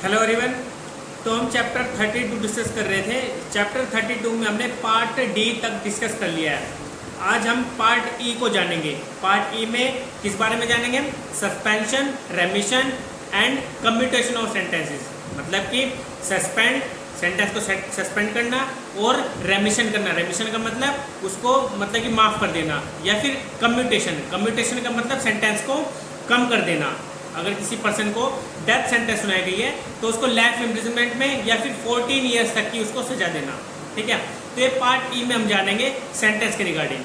Hello everyone. तो हम chapter 32 discuss कर रहे थे। चैप्टर 32 में हमने पार्ट डी तक डिस्कस कर लिया है। आज हम पार्ट ई को जानेंगे। पार्ट ई में किस बारे में जानेंगे? Suspension, रेमिशन and commutation of sentences. मतलब कि सस्पेंड, सेंटेंस को सस्पेंड करना, और रेमिशन करना। रेमिशन का मतलब उसको मतलब कि माफ़ कर देना, या फिर कम्यूटेशन। कम्यूटेशन का मतलब सेंटेंस को कम कर देना। अगर किसी पर्सन को डेथ सेंटेंस सुनाई गई है तो उसको लाइफ इम्प्रिजनमेंट में या फिर 14 ईयर्स तक की उसको सजा देना। ठीक है, तो ये पार्ट ई में हम जानेंगे सेंटेंस के रिगार्डिंग।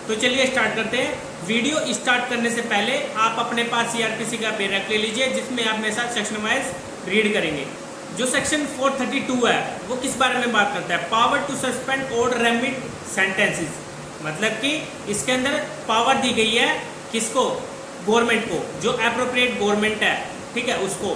तो चलिए स्टार्ट करते हैं। वीडियो स्टार्ट करने से पहले आप अपने पास CRPC का पेरेग्राफ ले लीजिए, जिसमें आप मेरे साथ सेक्शन वाइज रीड करेंगे। जो सेक्शन 432 है वो किस बारे में बात करता है? पावर टू सस्पेंड और रेमिट सेंटेंसेस। मतलब कि इसके अंदर पावर दी गई है किसको? गवर्नमेंट को। जो अप्रोप्रिएट गवर्नमेंट है, ठीक है, उसको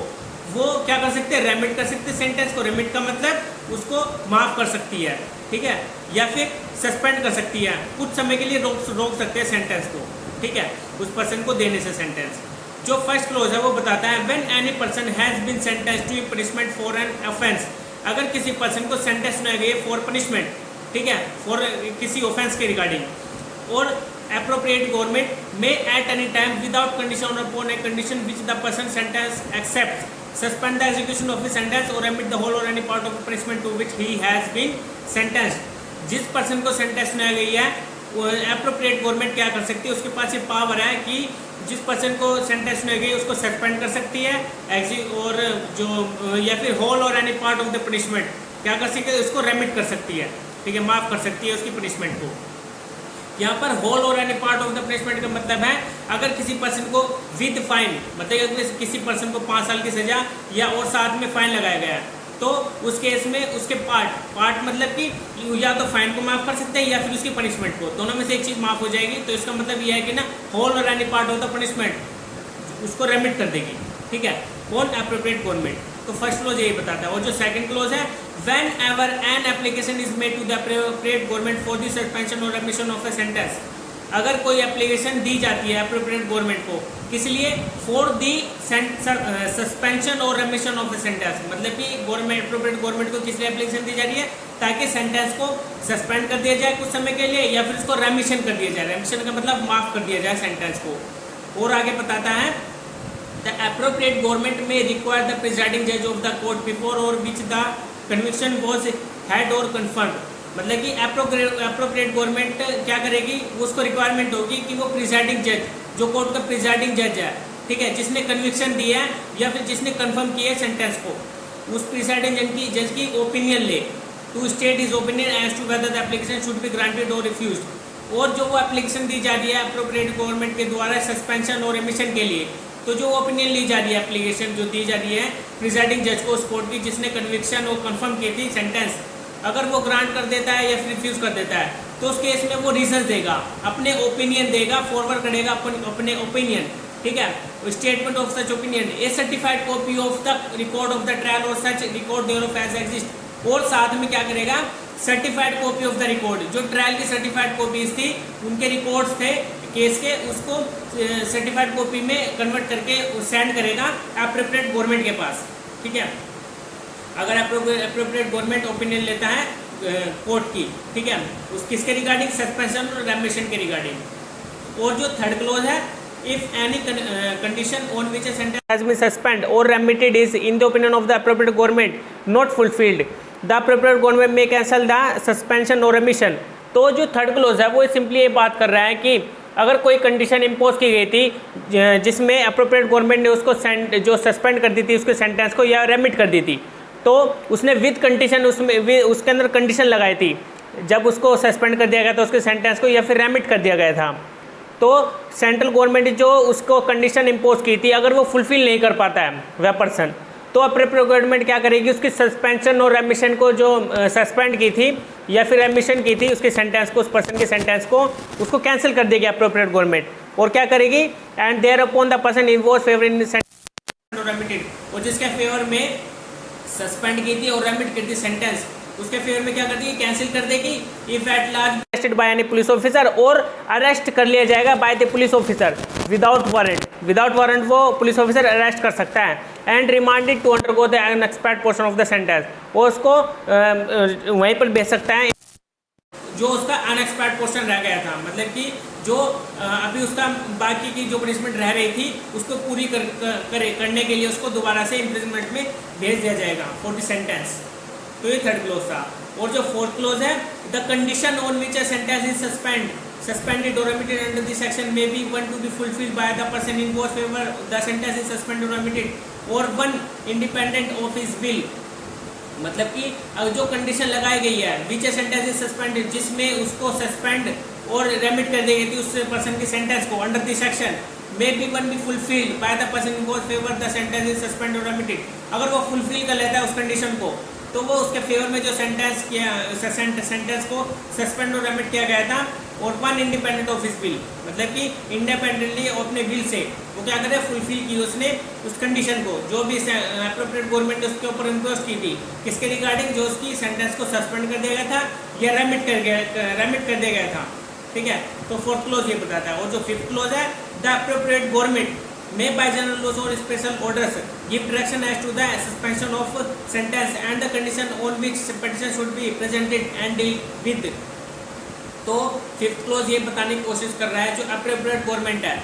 वो क्या कर सकते हैं? रेमिट कर सकते हैं सेंटेंस को। रेमिट का मतलब उसको माफ़ कर सकती है, ठीक है, या फिर सस्पेंड कर सकती है, कुछ समय के लिए रोक सकते हैं सेंटेंस को, ठीक है, उस पर्सन को देने से सेंटेंस। जो फर्स्ट क्लोज है वो बताता है when any person has been sentenced to punishment for an offence. अगर किसी पर्सन को सेंटेंस सुनाई गई है फॉर पनिशमेंट, ठीक है, फॉर किसी ऑफेंस के रिगार्डिंग, और appropriate government may at any time without condition or upon a condition which the person sentenced accepts suspend the execution of the sentence or remit the whole or any part of the punishment to which he has been sentenced। जिस person को sentence सुनाई गई है वो appropriate government क्या कर सकती है? उसके पास ये पावर है कि जिस पर्सन को सेंटेंस सुनाई गई उसको सस्पेंड कर सकती है, और जो या फिर होल और any part of the punishment क्या कर सकती है? उसको रेमिट कर सकती है, ठीक है, माफ़ कर सकती है उसकी पनिशमेंट को। यहाँ पर होल और any part of the punishment का मतलब है अगर किसी पर्सन को विद फाइन, मतलब किसी पर्सन को 5 साल की सजा या और साथ में फाइन लगाया गया है, तो उस केस में उसके पार्ट मतलब कि या तो फाइन को माफ़ कर सकते हैं या फिर उसकी पनिशमेंट को, दोनों में से एक चीज़ माफ़ हो जाएगी। तो इसका मतलब यह है कि ना होल और any part of the punishment उसको रेमिट कर देगी, ठीक है, कौन? Appropriate government. तो फर्स्ट क्लोज यही बताता है। और जो सेकंड क्लोज है whenever an application is made to the appropriate government for the suspension और रेमिशन ऑफ ए सेंटेंस। अगर कोई एप्लीकेशन दी जाती है एप्रोप्रिएट गवर्नमेंट को, किस लिए? फॉर दी सस्पेंशन और रेमिशन ऑफ ए सेंटेंस। मतलब कि गवर्नमेंट, एप्रोप्रिएट गवर्नमेंट को किस लिए एप्लीकेशन दी जा रही है? ताकि सेंटेंस को सस्पेंड कर दिया जाए कुछ समय के लिए, या फिर उसको रेमिशन कर दिया जाए। रेमिशन का मतलब माफ़ कर दिया जाए सेंटेंस को। और आगे बताता है the appropriate government may require the presiding judge of the court before or which the conviction was had or confirmed। मतलब कि appropriate government क्या करेगी? उसको रिक्वायरमेंट होगी कि वो प्रिजाइडिंग जज, जो कोर्ट का प्रिजाइडिंग जज है, ठीक है, जिसने कन्विक्शन दी है या फिर जिसने कंफर्म किया है सेंटेंस को, उस प्रिजाइडिंग जज की ओपिनियन ले to state is opinion as to whether the application should be granted और रिफ्यूज्ड। और जो वो एप्लीकेशन दी जा रही है अप्रोप्रिएट गवर्नमेंट के द्वारा सस्पेंशन और रिमिशन के लिए, तो जो ओपिनियन ली जा रही है, एप्लीकेशन जो दी जा रही है प्रिजाइडिंग जज को उस कोर्ट की जिसने कन्विक्शन और कंफर्म की थी सेंटेंस, अगर वो ग्रांट कर देता है या फिर रिफ्यूज़ कर देता है, तो उस केस में वो रीजन देगा, अपने ओपिनियन देगा, फॉरवर्ड करेगा अपने ओपिनियन, ठीक है, statement of such opinion, a certified copy of the record of the trial और such record thereof as exist. और साथ में क्या करेगा? Certified copy of the record, जो ट्रायल की सर्टिफाइड कॉपीज थी, उनके रिकॉर्ड्स थे केस के, उसको सर्टिफाइड कॉपी में कन्वर्ट करके सेंड करेगा एप्रोप्रिएट गवर्नमेंट के पास, ठीक है। अगर एप्रोप्रिएट गवर्नमेंट ओपिनियन लेता है कोर्ट की, ठीक है, उस किसके रिगार्डिंग? सस्पेंशन और रेमिशन के रिगार्डिंग। और जो थर्ड क्लोज है if any condition on which a sentence has been suspend और remitted is in the opinion of the appropriate government not fulfilled the appropriate government may cancel the suspension और remission. तो जो third clause है वो simply ये बात कर रहा है कि अगर कोई कंडीशन इम्पोज की गई थी जिसमें अप्रोप्रिएट गवर्नमेंट ने उसको जो सस्पेंड कर दी थी उसके सेंटेंस को या रेमिट कर दी थी, तो उसने विद कंडीशन उसके अंदर कंडीशन लगाई थी जब उसको सस्पेंड कर दिया गया था उसके सेंटेंस को या फिर रेमिट कर दिया गया था, तो सेंट्रल गवर्नमेंट जो उसको कंडीशन इम्पोज की थी अगर वो फुलफिल नहीं कर पाता है वह पर्सन, तो अप्रोप्रिएट गवर्नमेंट क्या करेगी? उसकी सस्पेंशन और रेमिशन को जो सस्पेंड की थी या फिर रेमिशन की थी उसके सेंटेंस को, उस पर्सन के सेंटेंस को, उसको कैंसिल कर देगी अप्रोप्रिएट गवर्नमेंट। और क्या करेगी? And thereupon the person involve favour in sentence remitted, और जिसके फेवर में सस्पेंड की थी और रेमिट की थी सेंटेंस, उसके फेवर में क्या कर देगी? कैंसिल कर देगी। If at large arrested by any police officer, और अरेस्ट कर लिया जाएगा by the police officer without warrant. Without warrant वो पुलिस ऑफिसर अरेस्ट कर सकता है। And remanded to undergo the unexpected portion of the sentence, वो उसको वहीं पर भेज सकता है जो उसका अनएक्सपेक्टेड पोर्शन रह गया था, मतलब कि जो अभी उसका बाकी की जो पनिशमेंट रह रही थी उसको पूरी करने के लिए उसको दोबारा से इम्प्रिजनमेंट में भेज दिया जाएगा फॉर द सेंटेंस। तो ये थर्ड क्लोज था। और जो फोर्थ क्लोज है, the condition on which a sentence is suspended or omitted under this section may be one to be fulfilled by the person in whose favor the sentence is suspended or omitted, or one independent of his will। मतलब कि जो condition लगाई गई है विच a sentence is suspended, जिसमें उसको suspend और remit कर दी गई थी उस पर्सन की सेंटेंस को under this section, may be one be fulfilled by the person in whose favor the sentence is suspended or omitted। अगर वो फुलफिल कर लेता है उस कंडीशन को तो वो उसके फेवर में जो सेंटेंस को सस्पेंड और रेमिट किया गया था, और one independent of his will, मतलब कि इंडिपेंडेंटली अपने विल से वो क्या करे, फुलफिल की उसने उस कंडीशन को जो भी एप्रोप्रिएट गवर्नमेंट ने उसके ऊपर इम्पोज की थी, किसके रिगार्डिंग, जो उसकी सेंटेंस को सस्पेंड कर दिया गया था या रेमिट कर दिया गया था। ठीक है, तो फोर्थ क्लोज ये बताता है। और जो फिफ्थ क्लोज है, the appropriate government may by general laws or special orders give direction as to the suspension of sentence and the condition on which petition should be presented and dealt with। तो fifth close ये बताने की कोशिश कर रहा है जो appropriate government है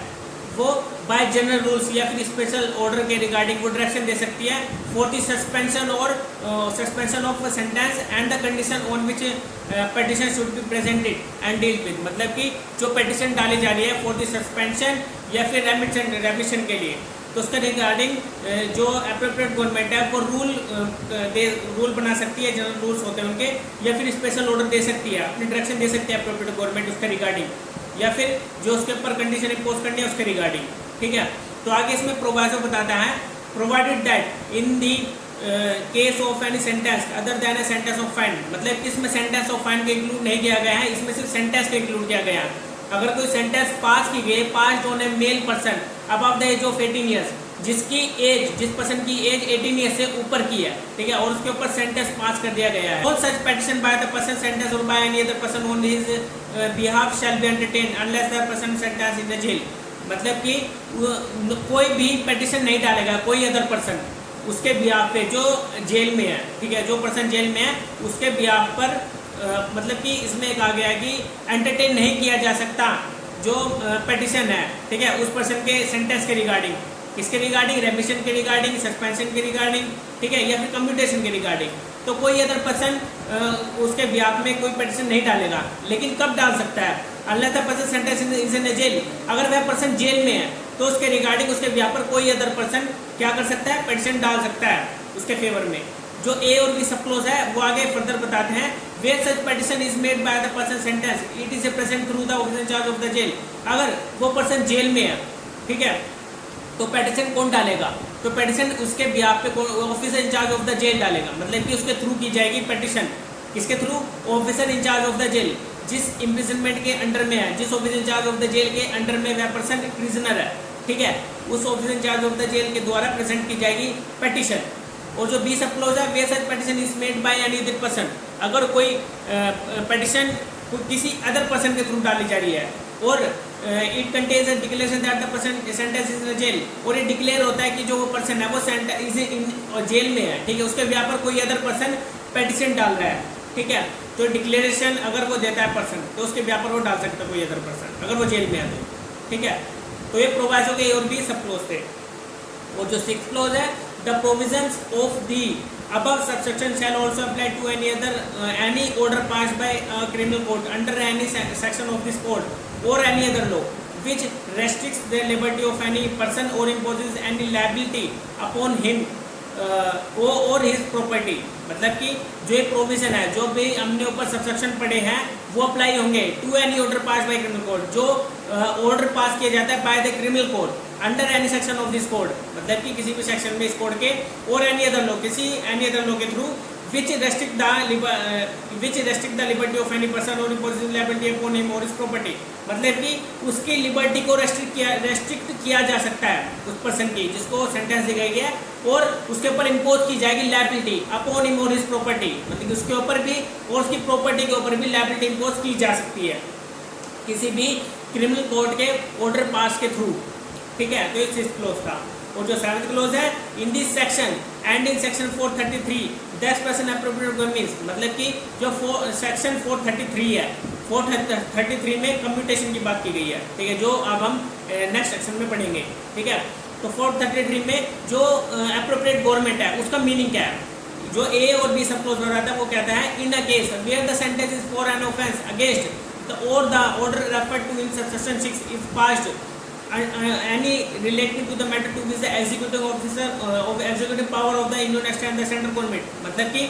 वो बाय जनरल रूल्स या फिर स्पेशल ऑर्डर के रिगार्डिंग वो डायरेक्शन दे सकती है for the suspension of sentence and the condition on which petition should be presented and deal with. मतलब कि जो पिटीशन डाली जा रही है फॉर द सस्पेंशन या फिर रेमिशन के लिए, तो उसके रिगार्डिंग जो एप्रोप्रिएट गवर्नमेंट है वो रूल बना सकती है, जनरल रूल्स होते हैं उनके, या फिर स्पेशल ऑर्डर दे सकती है, अपनी डायरेक्शन दे सकती है एप्रोप्रिएट गवर्नमेंट उसके रिगार्डिंग, या फिर जो उसके ऊपर कंडीशन इम्पोज करनी है उसके रिगार्डिंग। ठीक है, तो आगे इसमें प्रोवाइजो बताता है, provided that in the case of any sentence other than A sentence of fine. मतलब इसमें सेंटेंस ऑफ फाइन को इंक्लूड नहीं किया गया है, इसमें सिर्फ सेंटेंस को इंक्लूड किया गया है। अगर कोई सेंटेंस पास की गई, pass on a male person above the age of 18 years, जिस पर्सन की एज 18 ईयर्स से ऊपर की है, ठीक है, और उसके ऊपर सेंटेंस पास कर दिया गया है, all such petition by the person sentence और by any other person on his behalf shall be entertained unless the person sentence in the jail. मतलब कि कोई भी पिटीशन नहीं डालेगा कोई अदर पर्सन उसके बिहाफ पे जो जेल में है, ठीक है, जो पर्सन जेल में है उसके बिहाफ पर मतलब कि इसमें कहा गया है कि एंटरटेन नहीं किया जा सकता जो पिटीशन है, ठीक है, उस पर्सन के सेंटेंस के रिगार्डिंग, किसके रिगार्डिंग, रेमिशन के रिगार्डिंग, सस्पेंशन के रिगार्डिंग, ठीक है, या फिर कम्यूटेशन के रिगार्डिंग। तो कोई अदर पर्सन उसके बिहाफ में कोई पिटीशन नहीं डालेगा, लेकिन कब डाल सकता है, unless the person sentence is in jail. अगर वह पर्सन जेल में है तो उसके रिगार्डिंग उसके बिहाफ पर कोई अदर पर्सन क्या कर सकता है, पिटीशन डाल सकता है उसके फेवर में। जो ए और बी सब क्लोज है वो आगे फर्दर बताते हैं, where such petition is made by the person sentence it is present through the officer in charge of the jail. अगर वो पर्सन जेल में है, ठीक है, तो पिटीशन कौन डालेगा, तो पिटीशन उसके बिहाफ पे officer in charge of the jail डालेगा। मतलब कि उसके थ्रू की जाएगी पिटीशन, किसके through, officer in charge of the jail, जिस इम्प्रिजनमेंट के अंडर में है, जिस officer in charge of the jail के अंडर में वह पर्सन प्रिजनर है, ठीक है, उस officer in charge of the jail के द्वारा प्रेजेंट की जाएगी पिटीशन। और जो बी सब क्लोज है, where such petition is made by any other person, अगर कोई पिटीशन किसी अदर पर्सन के थ्रू डाली जा रही है और it contains a declaration that the person sentence is in jail, और ये डिक्लेयर होता है कि जो वो पर्सन है वो इज इन जेल में है, ठीक है, उसके बिहाफ पर कोई अदर पर्सन पिटीशन डाल रहा है, ठीक है, तो डिक्लेरेशन अगर वो देता है पर्सन तो उसके बिहाफ पर वो डाल सकता है कोई अदर पर्सन अगर वो जेल में है तो, ठीक है। तो ये प्रोवाइजो के और भी सब क्लोज थे। और जो सिक्स्थ क्लोज है, the provisions of the above subsection shall also apply to any order passed by a criminal court under any section of this code or any other law which restricts the liberty of any person or imposes any liability upon him or his property। मतलब कि जो ये provision है, जो भी हमने ऊपर subsection पढ़े हैं वो अप्लाई होंगे to any order pass by criminal code, जो ऑर्डर पास किया जाता है by the criminal code under any section of this code, मतलब कि किसी भी सेक्शन में इस कोड के, और एनी अदर लॉ, किसी एनी अदर लॉ के through which restrict the liberty of any person or imposing liability upon him or his property। मतलब कि उसकी लिबर्टी को रेस्ट्रिक्ट किया जा सकता है उस पर्सन की जिसको सेंटेंस दी गई है, और उसके ऊपर इम्पोज की जाएगी लायबिलिटी अपॉन हिम और हिज प्रॉपर्टी, मतलब कि उसके ऊपर भी और उसकी प्रॉपर्टी के ऊपर भी लायबिलिटी इम्पोज की जा सकती है किसी भी क्रिमिनल कोर्ट के ऑर्डर पास के थ्रू। ठीक है, तो ये 6th क्लोज था। और जो 7th क्लोज है, in this section and in section 433 that person appropriate means, मतलब कि जो सेक्शन 433 है, 433 में कम्यूटेशन की बात की गई है। ठीक है, जो अब हम नेक्स्ट सेक्शन में पढ़ेंगे। ठीक है, तो 433 में जो एप्रोप्रिएट गवर्नमेंट है उसका मीनिंग क्या है, जो ए और बी सब क्लोज बनाता है वो कहता है in a case where the sentence is for an offence against the order referred to in subsection 6 is passed any relating to the matter to which the executive officer of executive power of the union and the central government, मतलब कि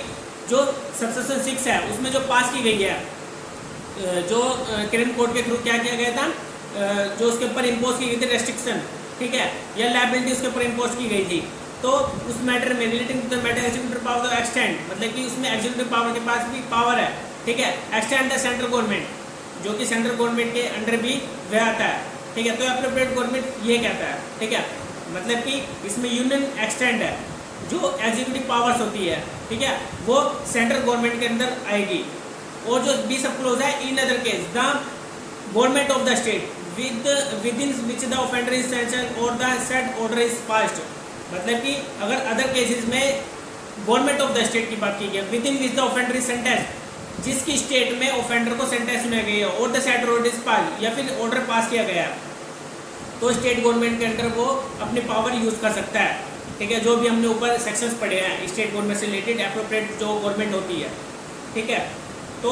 जो subsection 6 है उसमें जो पास की गई है जो क्रिमिनल कोर्ट के थ्रू क्या किया गया था, जो उसके ऊपर इम्पोज की गई थी रेस्ट्रिक्शन, ठीक है, या लायबिलिटी उसके ऊपर इम्पोज की गई थी, तो उस मैटर में relating to the matter executive power of extend, मतलब कि उसमें एग्जीक्यूटिव पावर के पास भी पावर है। ठीक है, एक्सटेंड द सेंट्रल गवर्नमेंट, जो कि सेंट्रल गवर्नमेंट के अंडर भी वह आता है। ठीक है, तो एप्रोप्रिएट गवर्नमेंट ये कहता है। ठीक है, मतलब कि इसमें यूनियन एक्सटेंड है, जो एग्जीक्यूटिव पावर्स होती है, ठीक है, वो सेंट्रल गवर्नमेंट के अंदर आएगी। और जो बी सब क्लोज है, in other case the government of the state within which the offender is sentenced और the said order is passed, मतलब कि अगर अदर केसेस में गवर्नमेंट ऑफ द स्टेट की बात की गई, within which the offender is sentenced, जिसकी स्टेट में ऑफेंडर को सेंटेंस सुनाया गया है, और the said order is pass, या फिर ऑर्डर पास किया गया है, तो स्टेट गवर्नमेंट के अंदर वो अपनी पावर यूज कर सकता है। ठीक है, जो भी हमने ऊपर सेक्शंस पढ़े हैं स्टेट गवर्नमेंट से रिलेटेड एप्रोप्रिएट जो गवर्नमेंट होती है। ठीक है, तो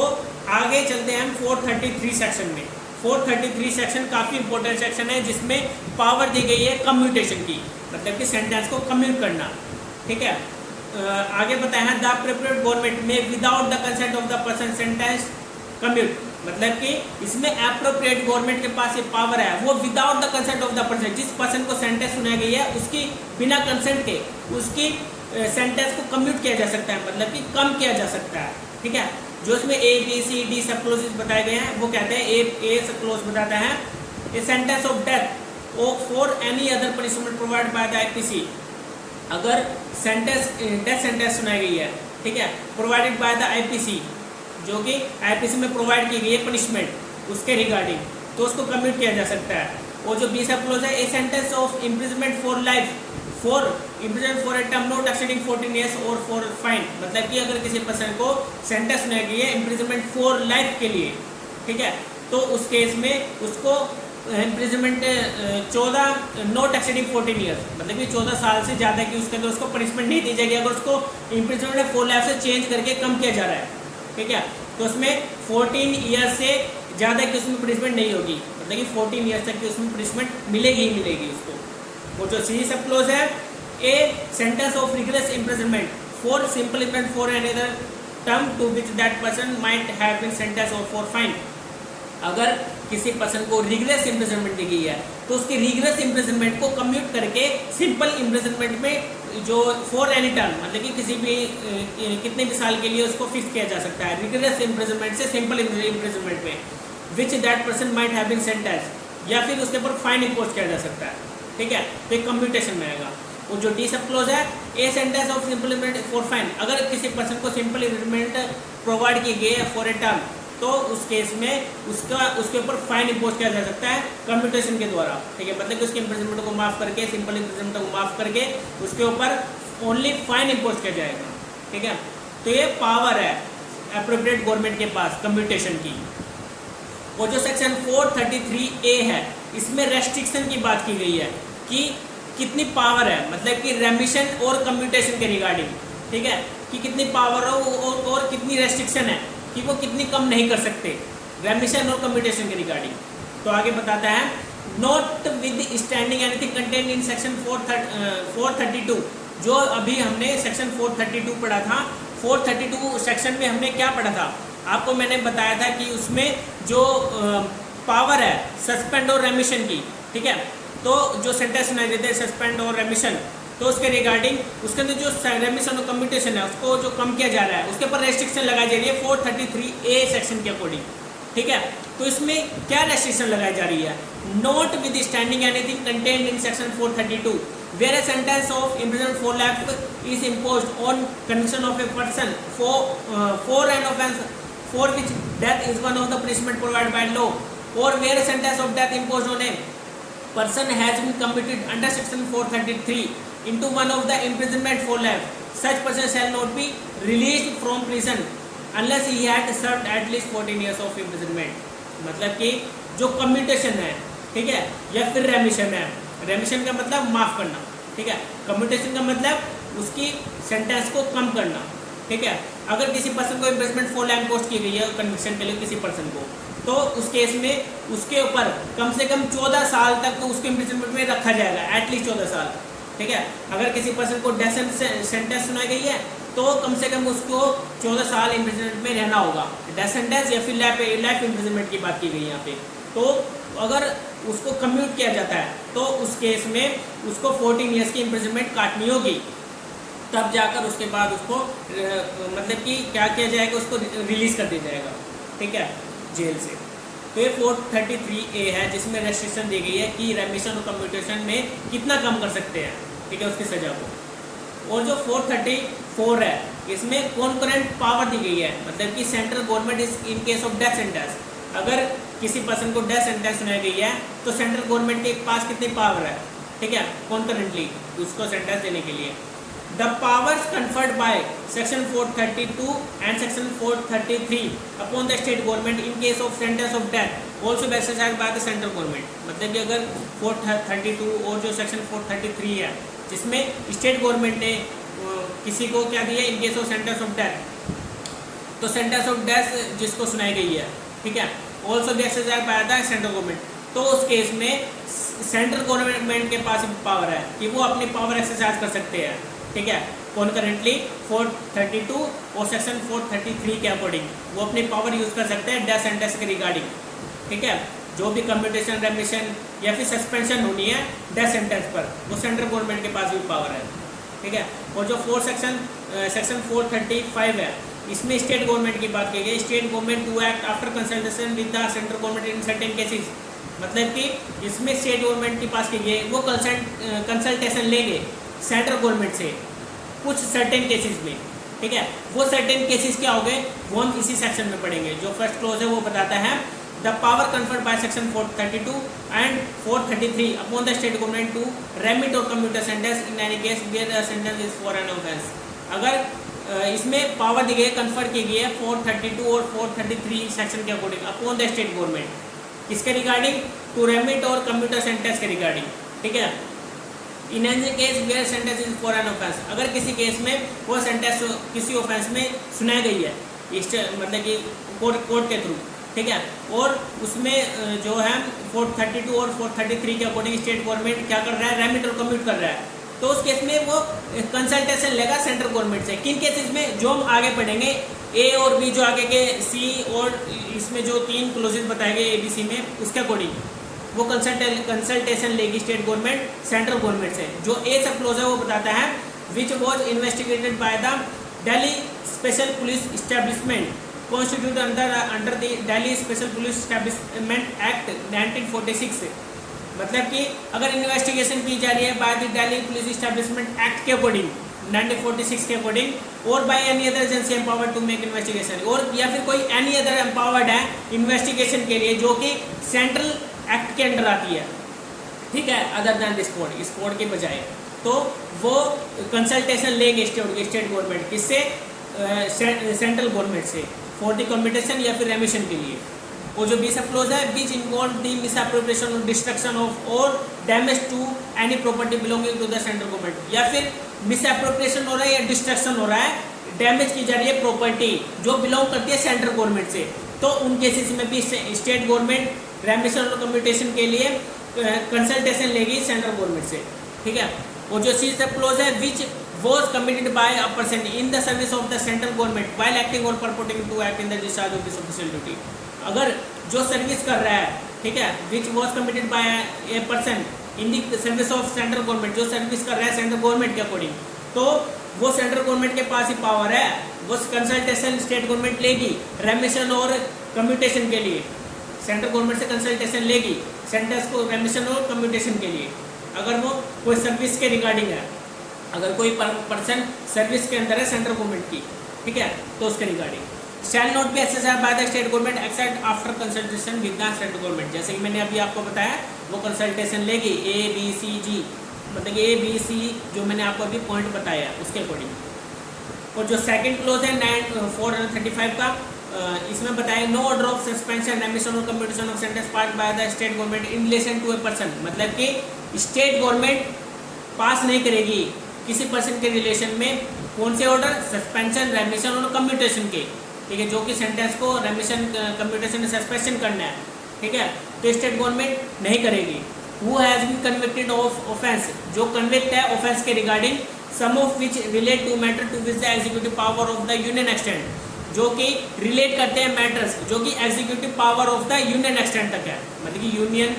आगे चलते हैं हम 433 सेक्शन में। 433 सेक्शन काफ़ी इंपॉर्टेंट सेक्शन है, जिसमें पावर दी गई है कम्यूटेशन की, मतलब कि सेंटेंस को कम्यूट करना। ठीक है, आगे बताया है द एप्रोप्रिएट गवर्नमेंट में without the consent of the person sentence commute, मतलब कि इसमें एप्रोप्रिएट गवर्नमेंट के पास ये पावर है, वो without the consent of the person, जिस पर्सन को सेंटेंस सुनाई गई है उसकी बिना कंसेंट के उसकी सेंटेंस को कम्यूट किया जा सकता है, मतलब कि कम किया जा सकता है। ठीक है, जो इसमें ए बी सी डी सब क्लोजेस बताए गए हैं, वो कहते हैं ए सब क्लोज बताता है a sentence of death for any other punishment provide by the IPC, अगर सेंटेंस डेथ सेंटेंस सुनाई गई है, ठीक है, प्रोवाइडेड बाय द आईपीसी, जो कि आईपीसी में प्रोवाइड की गई है पनिशमेंट उसके रिगार्डिंग, तो उसको कम्यूट किया जा सकता है। और जो बी सब क्लोज है a sentence of imprisonment for life for imprison for a term not exceeding 14 years और फॉर फाइन, मतलब कि अगर किसी पर्सन को सेंटेंस सुनाई गई है इम्प्रिजनमेंट फॉर लाइफ के लिए, ठीक है, तो उस केस में उसको इम्प्रिजनमेंट 14 नॉट एक्सीडिंग 14 years, मतलब कि 14 साल से ज़्यादा की उसके अंदर उसको पनिशमेंट नहीं दी जाएगी अगर उसको इम्प्रिजनमेंट फॉर लाइफ से चेंज करके कम किया जा रहा है। ठीक है, तो उसमें 14 years से ज़्यादा की उसमें पनिशमेंट नहीं होगी, मतलब कि 14 years तक की उसमें पनिशमेंट मिलेगी ही मिलेगी उसको। वो जो सी सब क्लोज है a sentence of rigorous imprisonment for simple imprisonment for any other term to which that person might have been sentence और फॉर फाइन, अगर किसी पर्सन को रिगरस इम्प्रिजनमेंट दी गई है तो उसकी रिगरस इम्प्रिजनमेंट को कम्यूट करके सिंपल इम्प्रिजनमेंट में जो फॉर एनी टर्म, मतलब कि किसी भी कितने भी साल के लिए उसको फिक्स किया जा सकता है रिगरस इम्प्रिजनमेंट से सिंपल इम्प्रिजनमेंट में, which that person might have been sentence, या फिर उसके ऊपर फाइन इम्पोज किया जा सकता है। ठीक है, तो एक कम्यूटेशन में आएगा। वो जो डी सब क्लोज है a sentence of simple imprisonment for fine, अगर किसी पर्सन को सिंपल इम्प्रिजनमेंट प्रोवाइड की गई है फॉर ए टर्म, तो उस केस में उसके ऊपर फाइन इम्पोज किया जा सकता है कम्यूटेशन के द्वारा। ठीक है, मतलब कि उसके इम्प्रिजनमेंट को माफ़ करके सिंपल इम्प्रिजनमेंट को माफ़ करके उसके ऊपर ओनली फाइन इम्पोज किया जाएगा। ठीक है, तो ये पावर है एप्रोप्रिएट गवर्नमेंट के पास कम्यूटेशन की। और जो सेक्शन 433A है, इसमें रेस्ट्रिक्शन की बात की गई है कि कितनी पावर है, मतलब कि रेमिशन और कम्यूटेशन के रिगार्डिंग। ठीक है, कि कितनी पावर हो और कितनी रेस्ट्रिक्शन है कि वो कितनी कम नहीं कर सकते रेमिशन और कम्यूटेशन के रिगार्डिंग। तो आगे बताता है not with standing anything contain in section 432, जो अभी हमने सेक्शन 432 पढ़ा था। 432 सेक्शन में हमने क्या पढ़ा था, आपको मैंने बताया था कि उसमें जो पावर है सस्पेंड और रेमिशन की, ठीक है, तो जो सेंटेंस सुनाई देते हैं सस्पेंड और रेमिशन, तो उसके रिगार्डिंग उसके अंदर जो रेमिशन और कम्यूटेशन है उसको जो कम किया जा रहा है उसके ऊपर रेस्ट्रिक्शन लगाई जा रही है 433A सेक्शन के अकॉर्डिंग, ठीक है। तो इसमें क्या रेस्ट्रिक्शन लगाई जा रही है, not with standing anything contained in section 432 where a sentence of imprisonment for life is imposed on conviction of a person for an offence for which death is one of the punishment provided by law, or where a sentence of death imposed on a person has been committed under section 433 into one of the imprisonment for life, such person shall not be released from prison unless he had served at least 14 years of imprisonment। मतलब कि जो commutation है, ठीक है, या फिर रेमिशन है, रेमिशन का मतलब माफ करना, ठीक है, कम्यूटेशन का मतलब उसकी सेंटेंस को कम करना, ठीक है। अगर किसी पर्सन को इम्प्रिजनमेंट फॉर लाइफ पोस्ट की गई है कन्विक्शन के लिए किसी पर्सन को, तो उस केस में उसके ऊपर कम से कम 14 साल तक तो उसको इम्प्रिजनमेंट में रखा जाएगा, एटलीस्ट 14 साल, ठीक है। अगर किसी पर्सन को डेथ सेंटेंस सुनाई गई है तो कम से कम उसको 14 साल इम्प्रिजनमेंट में रहना होगा, डेथ सेंटेंस या फिर लाइफ इम्प्रिजनमेंट की बात की गई यहाँ पे। तो अगर उसको कम्यूट किया जाता है तो उस केस में उसको 14 ईयर्स की इम्प्रिजनमेंट काटनी होगी, तब जाकर उसके बाद उसको मतलब कि क्या किया जाएगा, उसको रिलीज़ कर दिया जाएगा, ठीक है, जेल से। तो ये 433A है जिसमें रेस्ट्रिक्शन दी गई है कि रेमिशन और कम्यूटेशन में कितना कम कर सकते हैं, ठीक है, उसकी सज़ा को। और जो 434 है इसमें कॉन्करेंट पावर दी गई है, मतलब कि central government is in case of death sentence, अगर किसी पर्सन को डेथ सेंटेंस सुनाई गई है तो सेंट्रल गवर्नमेंट के पास कितनी पावर है, ठीक है, कॉन्करेंटली उसको सेंटेंस देने के लिए। The powers conferred by section 432 and section 433 upon the state government in case of sentence of death also exercised by the central government. मतलब कि अगर 432 और जो सेक्शन 433 है जिसमें स्टेट गवर्नमेंट ने किसी को क्या दिया, in case of sentence of death, तो सेंटेंस ऑफ डेथ जिसको सुनाई गई है, ठीक है, ऑल्सो भी exercise by the central government, तो उस केस में सेंट्रल गवर्नमेंट के पास पावर है कि वो अपनी पावर एक्सरसाइज कर सकते हैं, ठीक है, कॉन्करेंटली 432 और सेक्शन 433 के अकॉर्डिंग वो अपनी पावर यूज़ कर सकते हैं डेथ सेंटेंस के रिगार्डिंग, ठीक है। जो भी कम्यूटेशन, रेमिशन या फिर सस्पेंशन होनी है डेथ सेंटेंस पर, वो सेंट्रल गवर्नमेंट के पास भी पावर है, ठीक है। और जो सेक्शन 435 है इसमें स्टेट गवर्नमेंट की बात की गई, state government to act after consultation with the central government in certain cases, मतलब कि इसमें स्टेट गवर्नमेंट के पास की गई वो कंसल्टेशन लेंगे सेंट्रल गवर्नमेंट से कुछ सर्टेन केसेस में, ठीक है। वो सर्टेन केसेस क्या हो गए वो हम इसी सेक्शन में पढ़ेंगे। जो फर्स्ट क्लॉज है वो बताता है the power conferred by section 432 and 433 upon the state government to remit और commute sentence in any case where the sentence is for an offence. अगर इसमें पावर दी गई है, कन्फर्ड की गई है 432 और 433 सेक्शन के according upon the state government, किसके रिगार्डिंग, टू रेमिट और कम्यूट सेंटेंस के रिगार्डिंग, ठीक है। In any case where sentence is for an offence, अगर किसी केस में वो सेंटेंस किसी ऑफेंस में सुनाई गई है मतलब कि कोर्ट के थ्रू, ठीक है, और उसमें जो है 432 और 433 के अकॉर्डिंग स्टेट गवर्नमेंट क्या कर रहा है, रेमिट और कम्यूट कर रहा है, तो उस केस में वो कंसल्टेशन लेगा सेंट्रल गवर्नमेंट से। किन केसेस में, जो हम आगे पढ़ेंगे ए और बी, जो आगे के सी और इसमें जो 3 क्लोजेस बताए गए ABC में, उसके अकॉर्डिंग वो कंसल्टेशन लेगी स्टेट गवर्नमेंट सेंट्रल गवर्नमेंट से। जो ए सब क्लोज है वो बताता है which was investigated by the Delhi special police establishment constitute under the Delhi special police establishment act 1946। मतलब कि अगर इन्वेस्टिगेशन की जा रही है by the Delhi police establishment act के अकॉर्डिंग 1946 के अकॉर्डिंग, और by any other agency empowered to make investigation, और या फिर कोई एनी अदर एम्पावर्ड है इन्वेस्टिगेशन के लिए जो कि सेंट्रल एक्ट के अंडर आती है, ठीक है, अदर दैन दिस कोड, इस कोड के बजाय, तो वो कंसल्टेशन लेंगे स्टेट गवर्नमेंट, किससे, सेंट्रल गवर्नमेंट से, फॉर द कम्यूटेशन या फिर रेमिशन के लिए। और जो बी सब क्लोज है विच इन्वॉल्व द मिसअप्रोप्रिएशन और डिस्ट्रक्शन ऑफ और damage to any property belonging to the central government, या फिर मिसअप्रोप्रिएशन हो रहा है या डिस्ट्रक्शन हो रहा है, डैमेज की जा रही है प्रॉपर्टी जो बिलोंग करती है सेंट्रल गवर्नमेंट से, तो उन केसेस में भी स्टेट गवर्नमेंट रेमिशन और कम्यूटेशन के लिए कंसल्टेशन लेगी सेंट्रल गवर्नमेंट से, ठीक है। और जो सी सब क्लोज है विच was committed by a person in the service of the central government while acting or purporting to act in the discharge of his official duty। अगर जो सर्विस कर रहा है, ठीक है, which was committed by a person in the service of central government, जो service कर रहा है सेंट्रल गवर्नमेंट के अकॉर्डिंग, तो वो सेंट्रल गवर्नमेंट के पास ही पावर है, वो कंसल्टेशन स्टेट गवर्नमेंट लेगी रेमिशन और कम्यूटेशन के लिए, सेंट्रल गवर्नमेंट से कंसल्टेशन लेगी सेंटर्स को रेमिशन और कम्यूटेशन के लिए। अगर वो कोई सर्विस के रिगार्डिंग है, अगर कोई पर्सन सर्विस के अंदर है सेंट्रल गवर्नमेंट की, ठीक है, तो उसके regarding shall not be exercised by the state government except after consultation with the central government. जैसे कि मैंने अभी आपको बताया, वो कंसल्टेशन लेगी ABCG, मतलब ABC जो मैंने आपको अभी पॉइंट बताया उसके अकॉर्डिंग। और जो सेकंड क्लोज है 435 का, इसमें बताया no order of suspension remission और commutation of sentence pass by the state government in relation to a person, मतलब कि स्टेट गवर्नमेंट पास नहीं करेगी किसी पर्सन के रिलेशन में कौन से ऑर्डर, सस्पेंशन रेमिशन और कम्यूटेशन के, ठीक है, जो कि सेंटेंस को रेमिशन कम्यूटेशन सस्पेंशन करना है, ठीक है, तो स्टेट गवर्नमेंट नहीं करेगी। Who has been convicted of offence, जो कन्विक्ट है ऑफेंस के regarding, some of which relate to matter to which the executive power of the union extend, जो कि रिलेट करते हैं मैटर्स जो कि executive power of the union extend तक है, मतलब कि यूनियन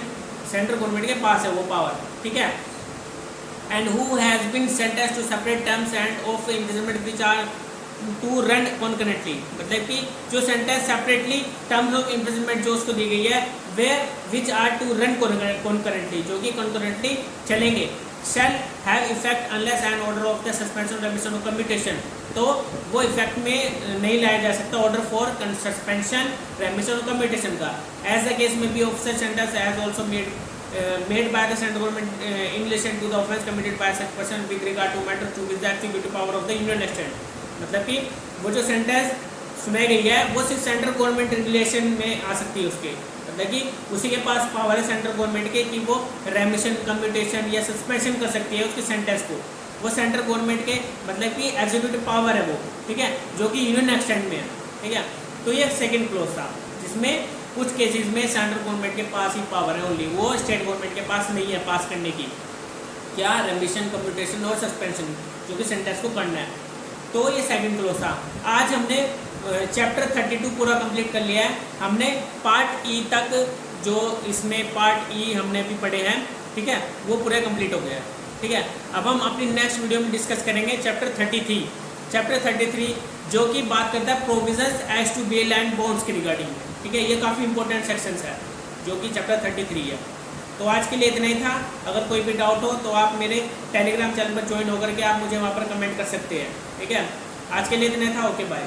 सेंट्रल गवर्नमेंट के पास है वो पावर, ठीक है। And who has been sentenced to separate terms and of imprisonment which are to run concurrently, मतलब कि जो sentence separately terms of imprisonment जो उसको दी गई है वे which are to run concurrently, जो कि कॉन्करेंटली चलेंगे, shall have effect unless an order of the suspension remission और कम्यूटेशन, तो वो इफेक्ट में नहीं लाया जा सकता ऑर्डर फॉर सस्पेंशन रेमिशन और कम्यूटेशन का, एज द केस में be of such sentence as also made by the central government in relation to the offence committed by such person with regard to matter to with the executive power of the union extend, मतलब कि वो जो sentence सुनाई गई है वो सिर्फ central government relation में आ सकती है उसके, मतलब कि उसी के पास पावर है सेंट्रल गवर्नमेंट के कि वो रेमिशन कम्यूटेशन या सस्पेंशन कर सकती है उसके सेंटेंस को, वो सेंट्रल गवर्नमेंट के मतलब कि एग्जीक्यूटिव पावर है वो, ठीक है, जो कि यूनियन एक्सटेंड में है, ठीक है। तो ये सेकंड क्लोज था जिसमें कुछ केसेस में सेंट्रल गवर्नमेंट के पास ही पावर है ओनली, वो स्टेट गवर्नमेंट के पास नहीं है पास करने की, क्या रेमिशन कम्यूटेशन और सस्पेंशन जो कि सेंटेंस को करना है। तो ये सेकंड क्लोज था। आज हमने चैप्टर 32 पूरा कंप्लीट कर लिया है, हमने पार्ट ई तक जो इसमें पार्ट ई हमने भी पढ़े हैं, ठीक है, वो पूरे कंप्लीट हो गया है, ठीक है। अब हम अपनी नेक्स्ट वीडियो में डिस्कस करेंगे चैप्टर 33 जो कि बात करता है provisions as to bail and bonds के रिगार्डिंग, ठीक है, ये काफ़ी इंपॉर्टेंट सेक्शंस है जो कि चैप्टर 33 है। तो आज के लिए इतना ही था। अगर कोई भी डाउट हो तो आप मेरे टेलीग्राम चैनल पर ज्वाइन होकर के आप मुझे वहाँ पर कमेंट कर सकते हैं, ठीक है। आज के लिए इतना था, ओके बाय।